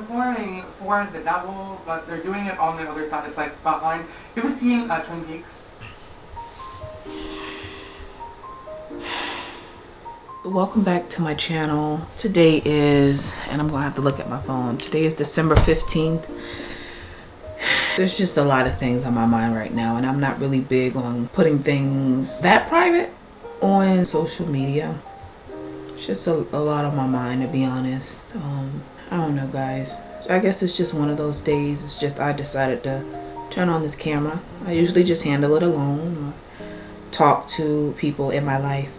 performing for the devil, but they're doing it on the other side. It's like behind. You ever seen Twin Peaks? Welcome back to my channel. Today is, and I'm gonna have to look at my phone. Today is December 15th. There's just a lot of things on my mind right now, and I'm not really big on putting things that private on social media. It's just a lot on my mind, to be honest. I don't know, guys. I guess it's just one of those days. It's just I decided to turn on this camera. I usually just handle it alone or talk to people in my life.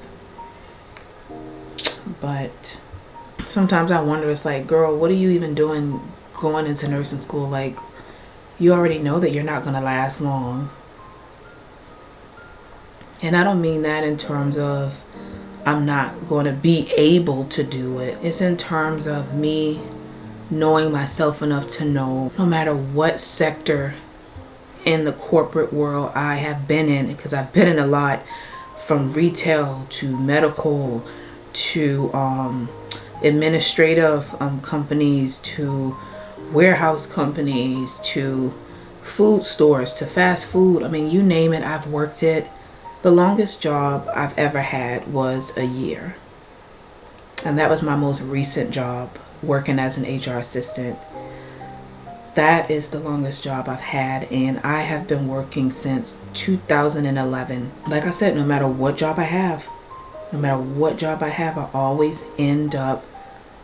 But sometimes I wonder, it's like, girl, what are you even doing going into nursing school? Like, you already know that you're not going to last long. And I don't mean that in terms of I'm not going to be able to do it. It's in terms of me knowing myself enough to know no matter what sector in the corporate world I have been in, because I've been in a lot, from retail to medical to administrative companies to warehouse companies to food stores to fast food. I mean, you name it, I've worked it. The longest job I've ever had was a year. And that was my most recent job, working as an HR assistant. That is the longest job I've had, and I have been working since 2011. Like I said, no matter what job I have, I always end up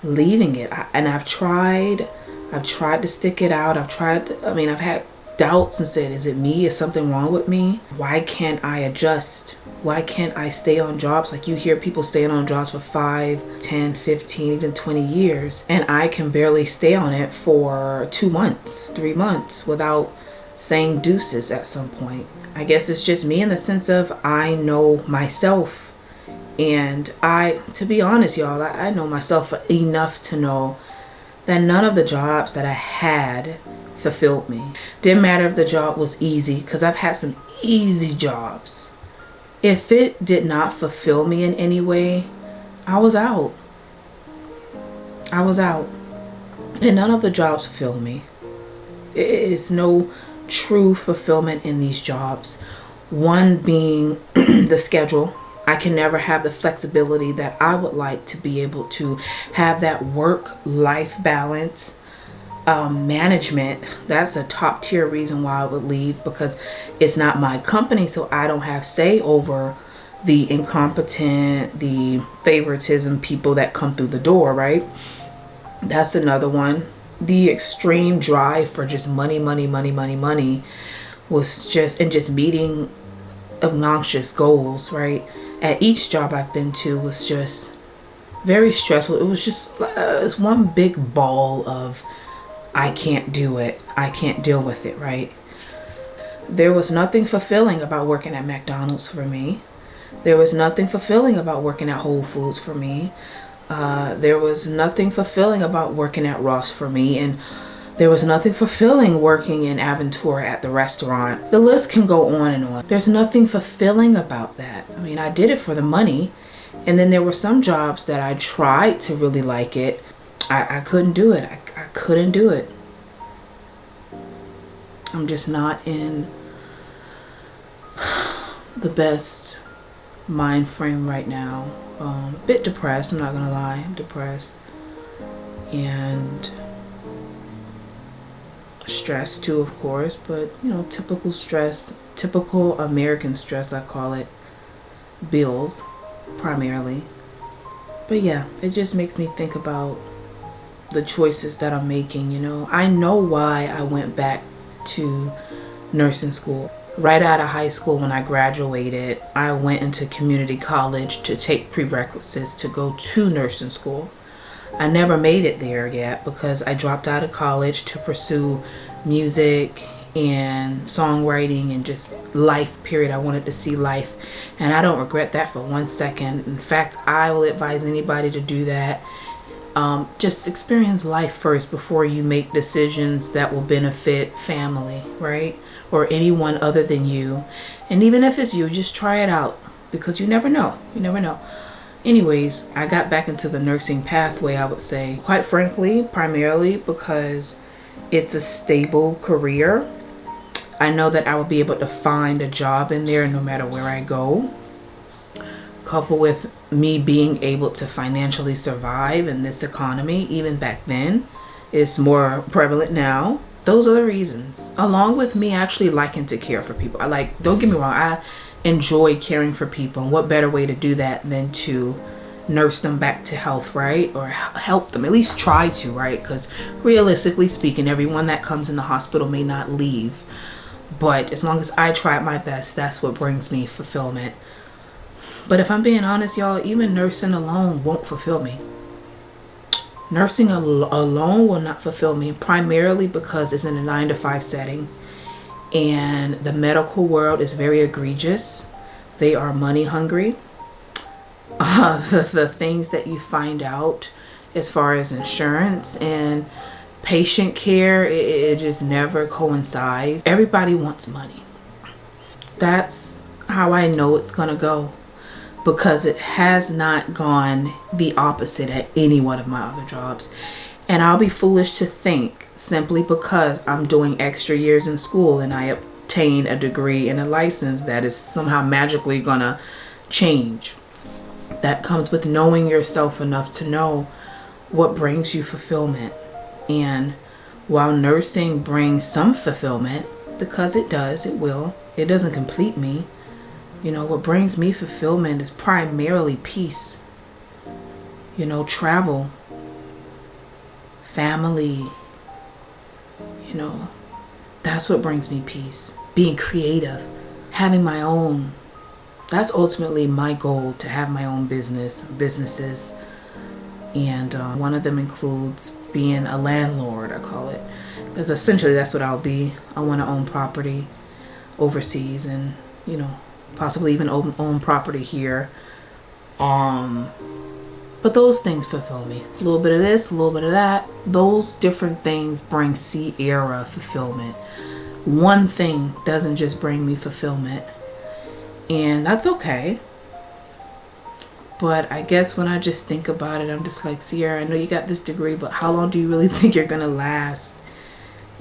leaving it. And I've tried to stick it out. I've had doubts and said, is it me? Is something wrong with me? Why can't I adjust? Why can't I stay on jobs? Like, you hear people staying on jobs for 5, 10, 15, even 20 years. And I can barely stay on it for 2 months, 3 months without saying deuces at some point. I guess it's just me in the sense of I know myself. And to be honest, y'all, I know myself enough to know that none of the jobs that I had fulfilled me. Didn't matter if the job was easy, because I've had some easy jobs. If it did not fulfill me in any way, I was out. And none of the jobs fulfilled me. There is no true fulfillment in these jobs. One being the schedule. I can never have the flexibility that I would like to be able to have that work-life balance. Management, that's a top tier reason why I would leave, because it's not my company, so I don't have say over the incompetent, the favoritism people that come through the door, right? That's another one. The extreme drive for just money was just meeting obnoxious goals, right? At each job I've been to was just very stressful. It was just it's one big ball of I can't do it. I can't deal with it, right? There was nothing fulfilling about working at McDonald's for me. There was nothing fulfilling about working at Whole Foods for me. There was nothing fulfilling about working at Ross for me. And there was nothing fulfilling working in Aventura at the restaurant. The list can go on and on. There's nothing fulfilling about that. I mean, I did it for the money. And then there were some jobs that I tried to really like it. I couldn't do it. I couldn't do it. I'm just not in the best mind frame right now. A bit depressed, I'm not gonna lie. I'm depressed. And stressed too, of course. But, you know, typical stress. Typical American stress, I call it. Bills, primarily. But yeah, it just makes me think about the choices that I'm making, you know. I know why I went back to nursing school. Right out of high school, when I graduated, I went into community college to take prerequisites to go to nursing school. I never made it there yet because I dropped out of college to pursue music and songwriting and just life, period. I wanted to see life, and I don't regret that for 1 second. In fact, I will advise anybody to do that. Just experience life first before you make decisions that will benefit family, right? Or anyone other than you. And even if it's you, just try it out, because you never know. You never know. Anyways, I got back into the nursing pathway, I would say, quite frankly, primarily because it's a stable career. I know that I will be able to find a job in there no matter where I go. Coupled with me being able to financially survive in this economy, even back then, it's more prevalent now. Those are the reasons. Along with me actually liking to care for people. Don't get me wrong, I enjoy caring for people. And what better way to do that than to nurse them back to health, right? Or help them, at least try to, right? Because realistically speaking, everyone that comes in the hospital may not leave. But as long as I try my best, that's what brings me fulfillment. But if I'm being honest, y'all, even nursing alone won't fulfill me. Nursing alone will not fulfill me, primarily because it's in a 9-to-5 setting. And the medical world is very egregious. They are money hungry. The things that you find out as far as insurance and patient care, it just never coincides. Everybody wants money. That's how I know it's gonna go, because it has not gone the opposite at any one of my other jobs. And I'll be foolish to think simply because I'm doing extra years in school and I obtain a degree and a license that is somehow magically gonna change. That comes with knowing yourself enough to know what brings you fulfillment. And while nursing brings some fulfillment, because it does, it doesn't complete me. You know, what brings me fulfillment is primarily peace. You know, travel, family, you know, that's what brings me peace. Being creative, having my own. That's ultimately my goal, to have my own businesses. And one of them includes being a landlord, I call it. Because essentially that's what I'll be. I want to own property overseas and, you know, possibly even own property here. But those things fulfill me. A little bit of this, a little bit of that. Those different things bring CIERA fulfillment. One thing doesn't just bring me fulfillment. And that's okay. But I guess when I just think about it, I'm just like, Sierra, I know you got this degree, but how long do you really think you're gonna last,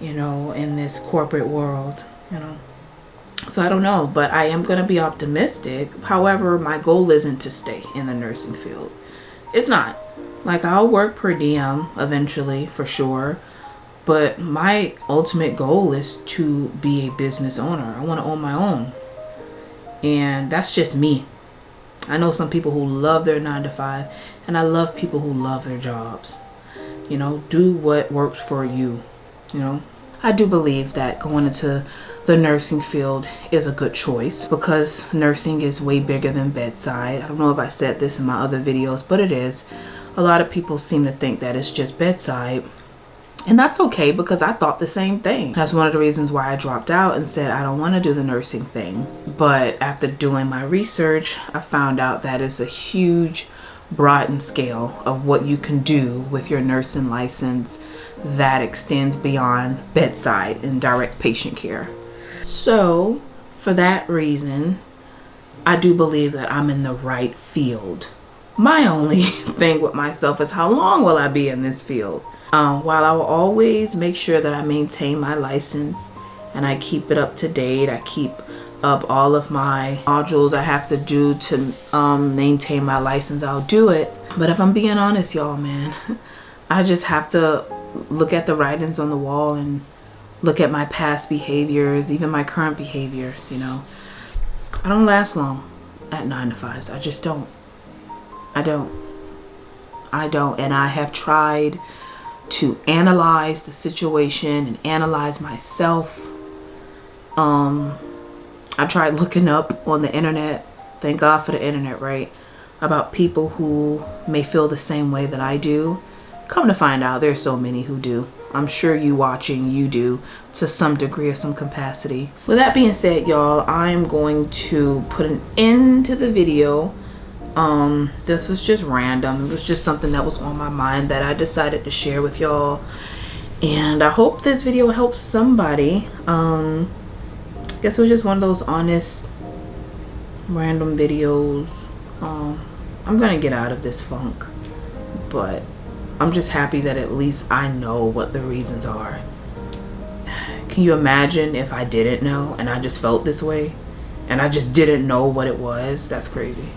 you know, in this corporate world, you know? So I don't know, but I am gonna be optimistic. However, my goal isn't to stay in the nursing field. It's not. Like, I'll work per diem eventually, for sure. But my ultimate goal is to be a business owner. I want to own my own. And that's just me. I know some people who love their 9-to-5, and I love people who love their jobs. You know, do what works for you, you know. I do believe that going into the nursing field is a good choice, because nursing is way bigger than bedside. I don't know if I said this in my other videos, but it is. A lot of people seem to think that it's just bedside. And that's okay, because I thought the same thing. That's one of the reasons why I dropped out and said I don't want to do the nursing thing. But after doing my research, I found out that it's a huge broadened scale of what you can do with your nursing license that extends beyond bedside and direct patient care. So for that reason, I do believe that I'm in the right field. My only thing with myself is, how long will I be in this field? While I will always make sure that I maintain my license and I keep it up to date, I keep up all of my modules I have to do to maintain my license, I'll do it. But if I'm being honest, y'all, man, I just have to look at the writings on the wall and look at my past behaviors, even my current behaviors, you know. I don't last long at 9-to-5s. I just don't. I don't. And I have tried to analyze the situation and analyze myself. I tried looking up on the internet, thank God for the internet, right, about people who may feel the same way that I do. Come to find out, there's so many who do. I'm sure you watching, you do to some degree or some capacity. With that being said, y'all, I'm going to put an end to the video. This was just random. It was just something that was on my mind that I decided to share with y'all. And I hope this video helps somebody. I guess it was just one of those honest, random videos. I'm gonna get out of this funk, but I'm just happy that at least I know what the reasons are. Can you imagine if I didn't know and I just felt this way and I just didn't know what it was? That's crazy.